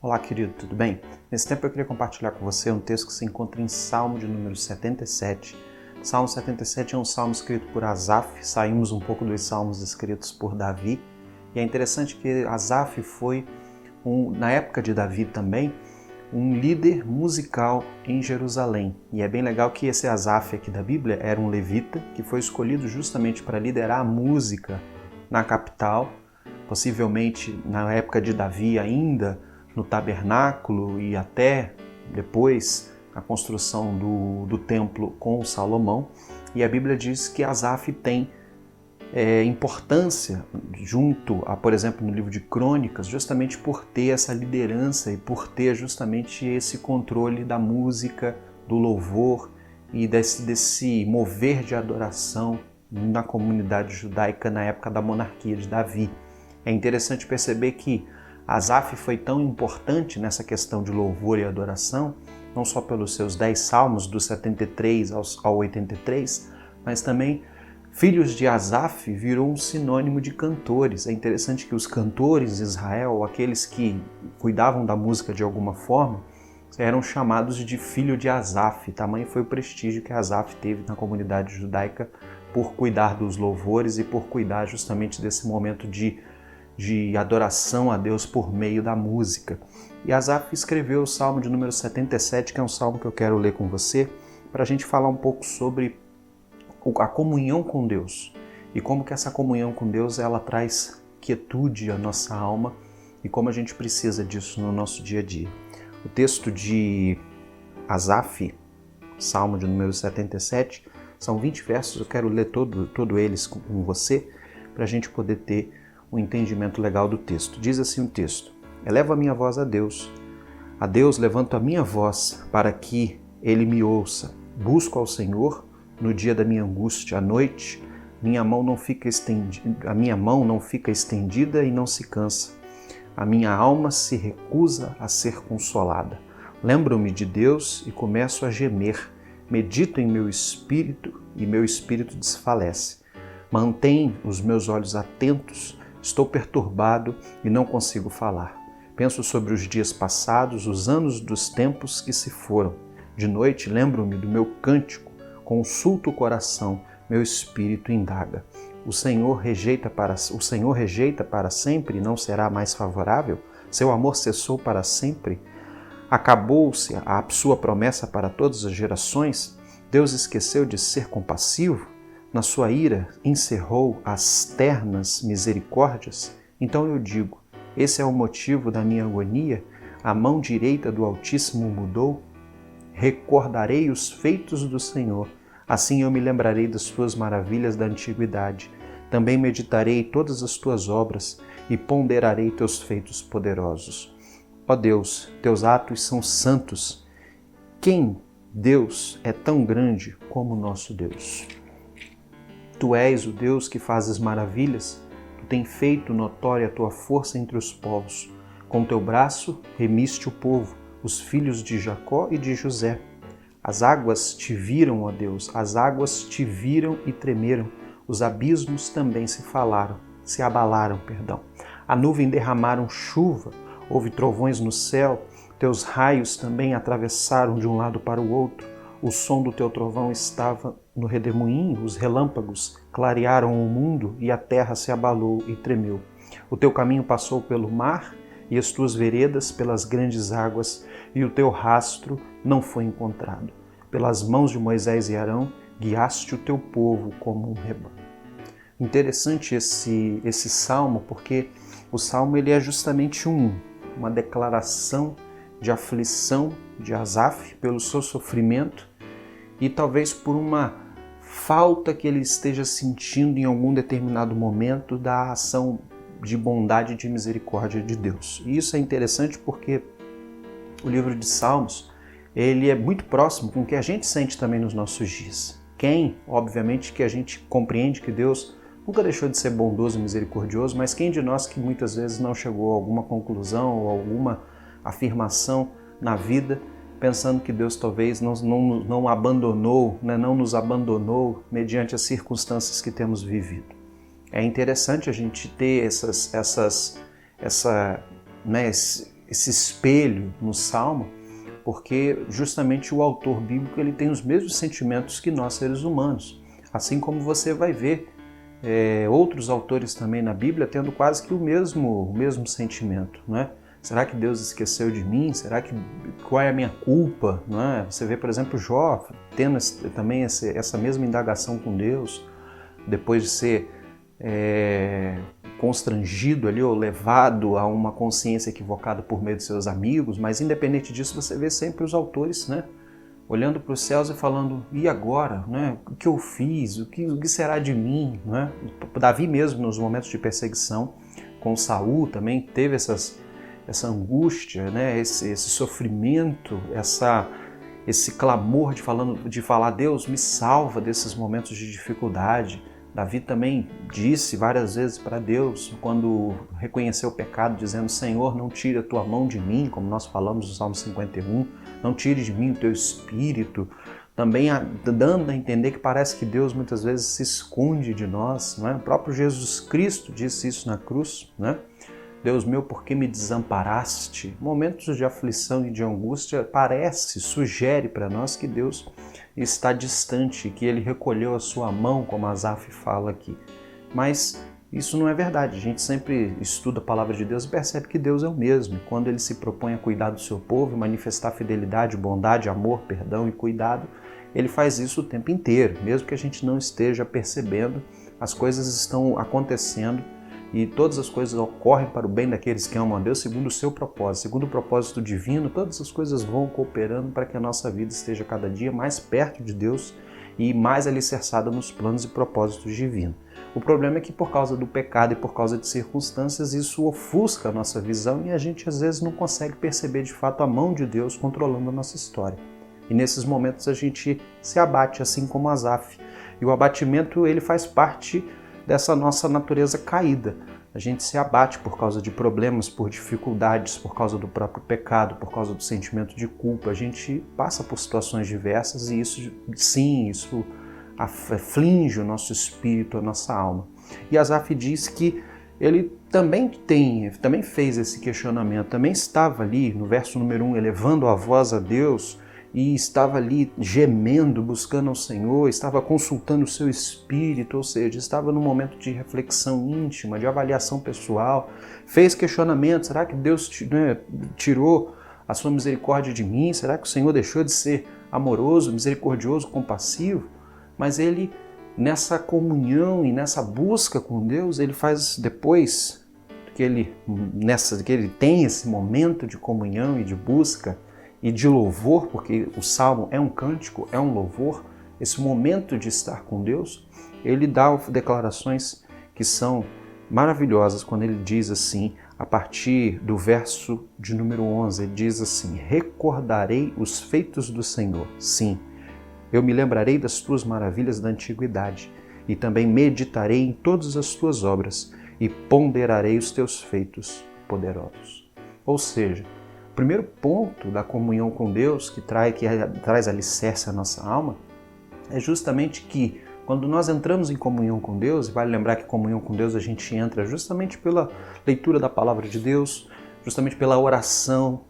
Olá, querido, tudo bem? Nesse tempo eu queria compartilhar com você um texto que se encontra em Salmo de número 77. Salmo 77 é um salmo escrito por Asaf, saímos um pouco dos salmos escritos por Davi, e é interessante que Asaf foi, na época de Davi também, um líder musical em Jerusalém. E é bem legal que esse Asaf aqui da Bíblia era um levita que foi escolhido justamente para liderar a música na capital, possivelmente na época de Davi ainda, no tabernáculo e até depois a construção do templo com Salomão. E a Bíblia diz que Asaf tem importância junto a, por exemplo, no livro de Crônicas, justamente por ter essa liderança e por ter justamente esse controle da música, do louvor e desse mover de adoração na comunidade judaica na época da monarquia de Davi. É interessante perceber que Asaf foi tão importante nessa questão de louvor e adoração, não só pelos seus 10 salmos, do 73 ao 83, mas também filhos de Asaf virou um sinônimo de cantores. É interessante que os cantores de Israel, aqueles que cuidavam da música de alguma forma, eram chamados de filho de Asaf. Tamanho foi o prestígio que Asaf teve na comunidade judaica por cuidar dos louvores e por cuidar justamente desse momento de adoração a Deus por meio da música. E Asaf escreveu o Salmo de número 77, que é um salmo que eu quero ler com você, para a gente falar um pouco sobre a comunhão com Deus e como que essa comunhão com Deus ela traz quietude à nossa alma e como a gente precisa disso no nosso dia a dia. O texto de Asaf, Salmo de número 77, são 20 versos, eu quero ler todo eles com você para a gente poder ter um entendimento legal do texto. Diz assim o texto: Elevo a minha voz a Deus levanto a minha voz para que Ele me ouça. Busco ao Senhor no dia da minha angústia, à noite, a minha mão não fica estendida e não se cansa. A minha alma se recusa a ser consolada. Lembro-me de Deus e começo a gemer. Medito em meu espírito e meu espírito desfalece. Mantém os meus olhos atentos. Estou perturbado e não consigo falar. Penso sobre os dias passados, os anos dos tempos que se foram. De noite lembro-me do meu cântico. Consulto o coração, meu espírito indaga. O Senhor rejeita para sempre e não será mais favorável? Seu amor cessou para sempre? Acabou-se a sua promessa para todas as gerações? Deus esqueceu de ser compassivo? Na sua ira encerrou as ternas misericórdias? Então eu digo, esse é o motivo da minha agonia? A mão direita do Altíssimo mudou? Recordarei os feitos do Senhor, assim eu me lembrarei das tuas maravilhas da antiguidade. Também meditarei todas as tuas obras e ponderarei teus feitos poderosos. Ó Deus, teus atos são santos. Quem, Deus, é tão grande como o nosso Deus? Tu és o Deus que fazes maravilhas, tu tens feito notória a tua força entre os povos. Com teu braço remiste o povo, os filhos de Jacó e de José. As águas te viram, ó Deus, as águas te viram e tremeram, os abismos também se abalaram. A nuvem derramaram chuva, houve trovões no céu, teus raios também atravessaram de um lado para o outro. O som do teu trovão estava no redemoinho, os relâmpagos clarearam o mundo e a terra se abalou e tremeu. O teu caminho passou pelo mar e as tuas veredas pelas grandes águas, e o teu rastro não foi encontrado. Pelas mãos de Moisés e Arão, guiaste o teu povo como um rebanho. Interessante esse salmo, porque o salmo ele é justamente uma declaração de aflição de Asaf pelo seu sofrimento e talvez por uma falta que ele esteja sentindo em algum determinado momento da ação de bondade e de misericórdia de Deus. E isso é interessante porque o livro de Salmos ele é muito próximo com o que a gente sente também nos nossos dias. Obviamente, que a gente compreende que Deus nunca deixou de ser bondoso e misericordioso, mas quem de nós que muitas vezes não chegou a alguma conclusão ou alguma afirmação na vida pensando que Deus talvez não abandonou, não nos abandonou mediante as circunstâncias que temos vivido. É interessante a gente ter esse espelho no Salmo, porque justamente o autor bíblico ele tem os mesmos sentimentos que nós seres humanos, assim como você vai ver outros autores também na Bíblia tendo quase que o mesmo sentimento, né? Será que Deus esqueceu de mim? Qual é a minha culpa? Não é? Você vê, por exemplo, Jó tendo também essa mesma indagação com Deus, depois de ser constrangido ali ou levado a uma consciência equivocada por meio de seus amigos, mas independente disso você vê sempre os autores, né, olhando para os céus e falando, e agora? Né? O que eu fiz? O que será de mim? Né? Davi mesmo, nos momentos de perseguição com Saul, também teve essa angústia, né? esse sofrimento, esse clamor de falar, Deus, me salva desses momentos de dificuldade. Davi também disse várias vezes para Deus, quando reconheceu o pecado, dizendo, Senhor, não tire a tua mão de mim, como nós falamos no Salmo 51, não tire de mim o teu espírito, também dando a entender que parece que Deus muitas vezes se esconde de nós, não é? O próprio Jesus Cristo disse isso na cruz, né? Deus meu, por que me desamparaste? Momentos de aflição e de angústia sugere para nós que Deus está distante, que Ele recolheu a sua mão, como Asaf fala aqui. Mas isso não é verdade. A gente sempre estuda a palavra de Deus e percebe que Deus é o mesmo. Quando Ele se propõe a cuidar do seu povo, manifestar fidelidade, bondade, amor, perdão e cuidado, Ele faz isso o tempo inteiro. Mesmo que a gente não esteja percebendo, as coisas estão acontecendo e todas as coisas ocorrem para o bem daqueles que amam a Deus segundo o seu propósito, segundo o propósito divino. Todas as coisas vão cooperando para que a nossa vida esteja cada dia mais perto de Deus e mais alicerçada nos planos e propósitos divinos. O problema é que por causa do pecado e por causa de circunstâncias, isso ofusca a nossa visão e a gente às vezes não consegue perceber de fato a mão de Deus controlando a nossa história. E nesses momentos a gente se abate, assim como Asaf. E o abatimento ele faz parte dessa nossa natureza caída. A gente se abate por causa de problemas, por dificuldades, por causa do próprio pecado, por causa do sentimento de culpa. A gente passa por situações diversas e isso aflige o nosso espírito, a nossa alma. E Asaf diz que ele também fez esse questionamento, também estava ali no verso número 1, elevando a voz a Deus, e estava ali gemendo, buscando ao Senhor, estava consultando o seu espírito, ou seja, estava num momento de reflexão íntima, de avaliação pessoal, fez questionamento, será que Deus tirou a sua misericórdia de mim? Será que o Senhor deixou de ser amoroso, misericordioso, compassivo? Mas ele, nessa comunhão e nessa busca com Deus, ele faz depois que ele tem esse momento de comunhão e de busca, e de louvor, porque o Salmo é um cântico, é um louvor, esse momento de estar com Deus, ele dá declarações que são maravilhosas quando ele diz assim, a partir do verso de número 11, ele diz assim, recordarei os feitos do Senhor, sim, eu me lembrarei das tuas maravilhas da antiguidade e também meditarei em todas as tuas obras e ponderarei os teus feitos poderosos. Ou seja, o primeiro ponto da comunhão com Deus, que traz alicerce à nossa alma, é justamente que quando nós entramos em comunhão com Deus, e vale lembrar que comunhão com Deus a gente entra justamente pela leitura da palavra de Deus, justamente pela oração,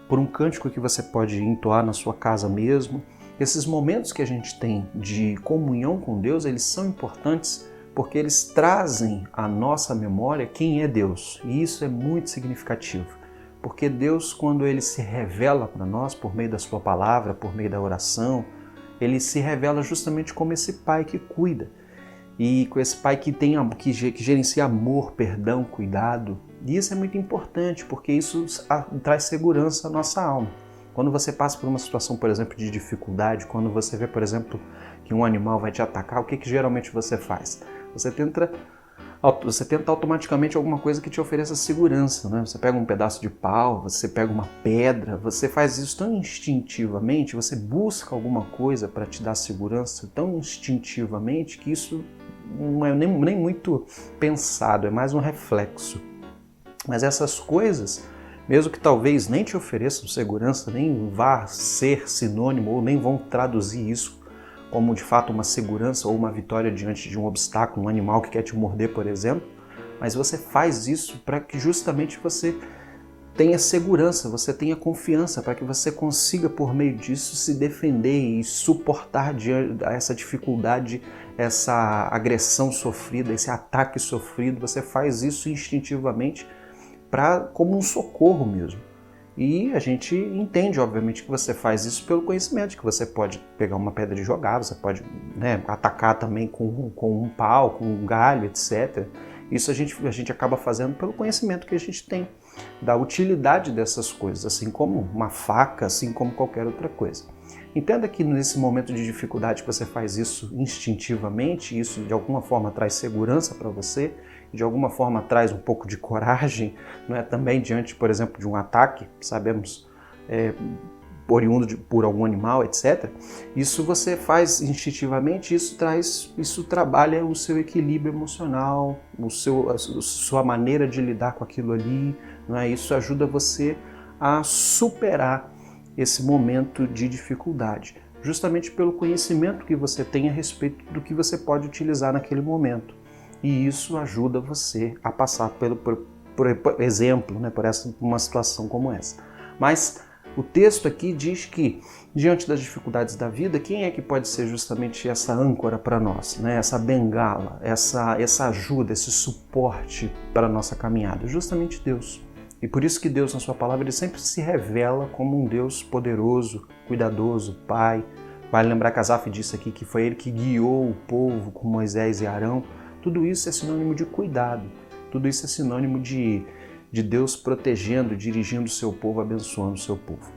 por um cântico que você pode entoar na sua casa mesmo. Esses momentos que a gente tem de comunhão com Deus, eles são importantes porque eles trazem à nossa memória quem é Deus, e isso é muito significativo. Porque Deus, quando Ele se revela para nós por meio da sua palavra, por meio da oração, Ele se revela justamente como esse Pai que cuida. E com esse Pai que gerencia amor, perdão, cuidado. E isso é muito importante, porque isso traz segurança à nossa alma. Quando você passa por uma situação, por exemplo, de dificuldade, quando você vê, por exemplo, que um animal vai te atacar, o que geralmente você faz? Você tenta automaticamente alguma coisa que te ofereça segurança, né? Você pega um pedaço de pau, você pega uma pedra, você faz isso tão instintivamente, você busca alguma coisa para te dar segurança tão instintivamente que isso não é nem muito pensado, é mais um reflexo. Mas essas coisas, mesmo que talvez nem te ofereçam segurança, nem vá ser sinônimo ou nem vão traduzir isso como de fato uma segurança ou uma vitória diante de um obstáculo, um animal que quer te morder, por exemplo, mas você faz isso para que justamente você tenha segurança, você tenha confiança, para que você consiga, por meio disso, se defender e suportar essa dificuldade, essa agressão sofrida, esse ataque sofrido. Você faz isso instintivamente como um socorro mesmo. E a gente entende, obviamente, que você faz isso pelo conhecimento, que você pode pegar uma pedra e jogar, você pode, né, atacar também com um pau, com um galho, etc. Isso a gente acaba fazendo pelo conhecimento que a gente tem, da utilidade dessas coisas, assim como uma faca, assim como qualquer outra coisa. Entenda que nesse momento de dificuldade que você faz isso instintivamente, isso de alguma forma traz segurança para você, de alguma forma traz um pouco de coragem, não é? Também diante, por exemplo, de um ataque, sabemos, oriundo por algum animal, etc. Isso você faz instintivamente, isso trabalha o seu equilíbrio emocional, a sua maneira de lidar com aquilo ali, não é? Isso ajuda você a superar esse momento de dificuldade, justamente pelo conhecimento que você tem a respeito do que você pode utilizar naquele momento. E isso ajuda você a passar por exemplo, né, por uma situação como essa. Mas o texto aqui diz que, diante das dificuldades da vida, quem é que pode ser justamente essa âncora para nós, né? Essa bengala, essa ajuda, esse suporte para a nossa caminhada? Justamente Deus. E por isso que Deus, na sua palavra, ele sempre se revela como um Deus poderoso, cuidadoso, Pai. Vale lembrar que Asaf disse aqui que foi ele que guiou o povo com Moisés e Arão. Tudo isso é sinônimo de cuidado, tudo isso é sinônimo de Deus protegendo, dirigindo o seu povo, abençoando o seu povo.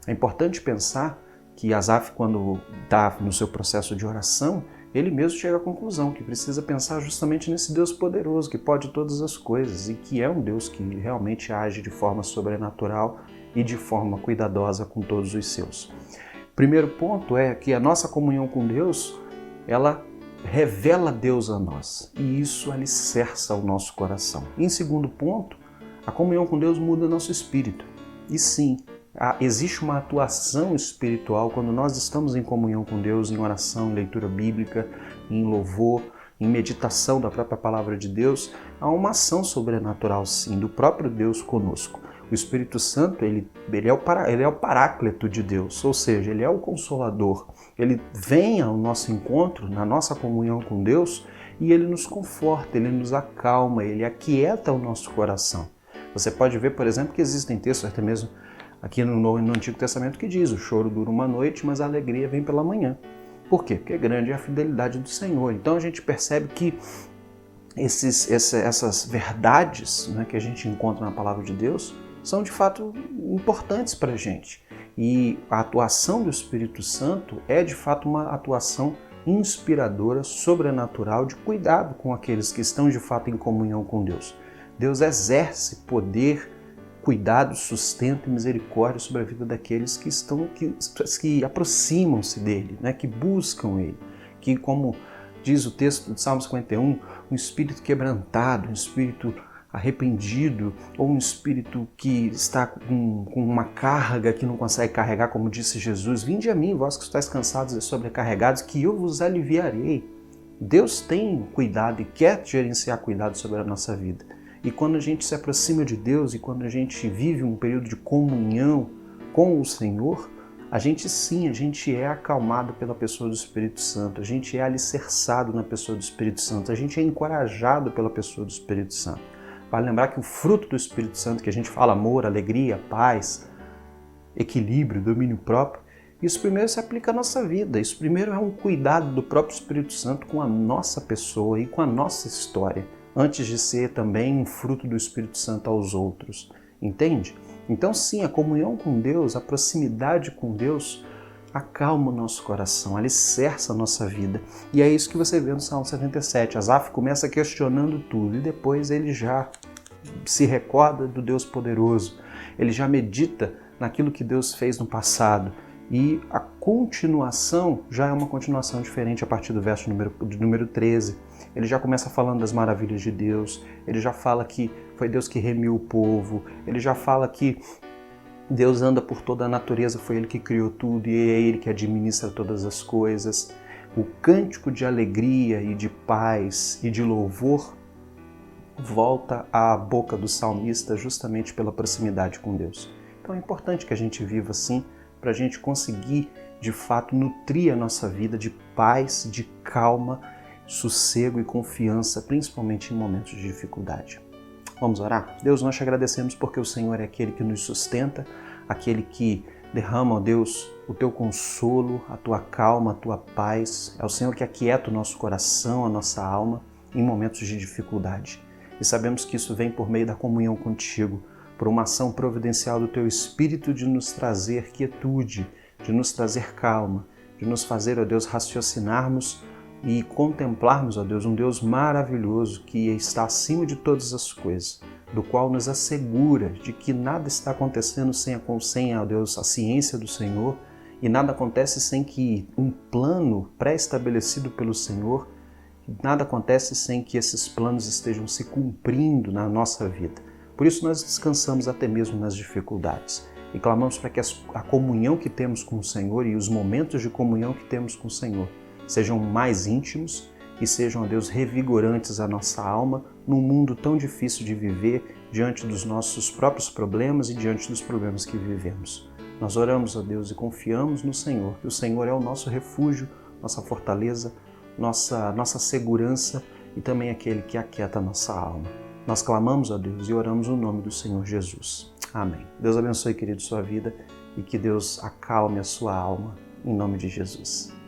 É importante pensar que Asaf, quando está no seu processo de oração, ele mesmo chega à conclusão que precisa pensar justamente nesse Deus poderoso, que pode todas as coisas e que é um Deus que realmente age de forma sobrenatural e de forma cuidadosa com todos os seus. Primeiro ponto é que a nossa comunhão com Deus, ela revela Deus a nós e isso alicerça o nosso coração. Em segundo ponto, a comunhão com Deus muda nosso espírito. E sim, existe uma atuação espiritual quando nós estamos em comunhão com Deus, em oração, em leitura bíblica, em louvor, em meditação da própria palavra de Deus. Há uma ação sobrenatural, sim, do próprio Deus conosco. O Espírito Santo, ele é o paráclito de Deus, ou seja, ele é o consolador. Ele vem ao nosso encontro, na nossa comunhão com Deus, e ele nos conforta, ele nos acalma, ele aquieta o nosso coração. Você pode ver, por exemplo, que existem textos, até mesmo aqui no Antigo Testamento, que diz: o choro dura uma noite, mas a alegria vem pela manhã. Por quê? Porque grande é a fidelidade do Senhor. Então a gente percebe que essas verdades, né, que a gente encontra na palavra de Deus são de fato importantes para a gente. E a atuação do Espírito Santo é de fato uma atuação inspiradora, sobrenatural, de cuidado com aqueles que estão de fato em comunhão com Deus. Deus exerce poder, cuidado, sustento e misericórdia sobre a vida daqueles que aproximam-se dele, né? Que buscam ele, que, como diz o texto de Salmo 51, um espírito quebrantado, um espírito arrependido, ou um espírito que está com uma carga que não consegue carregar, como disse Jesus: vinde a mim, vós que estáis cansados e sobrecarregados, que eu vos aliviarei. Deus tem cuidado e quer gerenciar cuidado sobre a nossa vida. E quando a gente se aproxima de Deus e quando a gente vive um período de comunhão com o Senhor, a gente é acalmado pela pessoa do Espírito Santo, a gente é alicerçado na pessoa do Espírito Santo, a gente é encorajado pela pessoa do Espírito Santo. Vale lembrar que o fruto do Espírito Santo, que a gente fala amor, alegria, paz, equilíbrio, domínio próprio, isso primeiro se aplica à nossa vida, isso primeiro é um cuidado do próprio Espírito Santo com a nossa pessoa e com a nossa história, antes de ser também um fruto do Espírito Santo aos outros, entende? Então sim, a comunhão com Deus, a proximidade com Deus acalma o nosso coração, alicerça a nossa vida. E é isso que você vê no Salmo 77. Asaf começa questionando tudo e depois ele já se recorda do Deus poderoso, ele já medita naquilo que Deus fez no passado. E a continuação já é uma continuação diferente a partir do verso número 13. Ele já começa falando das maravilhas de Deus, ele já fala que foi Deus que remiu o povo, ele já fala que Deus anda por toda a natureza, foi Ele que criou tudo e é Ele que administra todas as coisas. O cântico de alegria e de paz e de louvor volta à boca do salmista justamente pela proximidade com Deus. Então é importante que a gente viva assim para a gente conseguir, de fato, nutrir a nossa vida de paz, de calma, sossego e confiança, principalmente em momentos de dificuldade. Vamos orar? Deus, nós te agradecemos porque o Senhor é aquele que nos sustenta, aquele que derrama, ó Deus, o teu consolo, a tua calma, a tua paz. É o Senhor que aquieta o nosso coração, a nossa alma em momentos de dificuldade. E sabemos que isso vem por meio da comunhão contigo, por uma ação providencial do teu Espírito de nos trazer quietude, de nos trazer calma, de nos fazer, ó Deus, raciocinarmos e contemplarmos, ó Deus, um Deus maravilhoso que está acima de todas as coisas, do qual nos assegura de que nada está acontecendo sem ó Deus, a ciência do Senhor, e nada acontece sem que um plano pré-estabelecido pelo Senhor, nada acontece sem que esses planos estejam se cumprindo na nossa vida. Por isso nós descansamos até mesmo nas dificuldades e clamamos para que a comunhão que temos com o Senhor e os momentos de comunhão que temos com o Senhor sejam mais íntimos e sejam, ó Deus, revigorantes à nossa alma num mundo tão difícil de viver diante dos nossos próprios problemas e diante dos problemas que vivemos. Nós oramos, ó Deus, e confiamos no Senhor, que o Senhor é o nosso refúgio, nossa fortaleza, nossa segurança e também aquele que aquieta a nossa alma. Nós clamamos a Deus e oramos no nome do Senhor Jesus. Amém. Deus abençoe, querido, sua vida e que Deus acalme a sua alma, em nome de Jesus.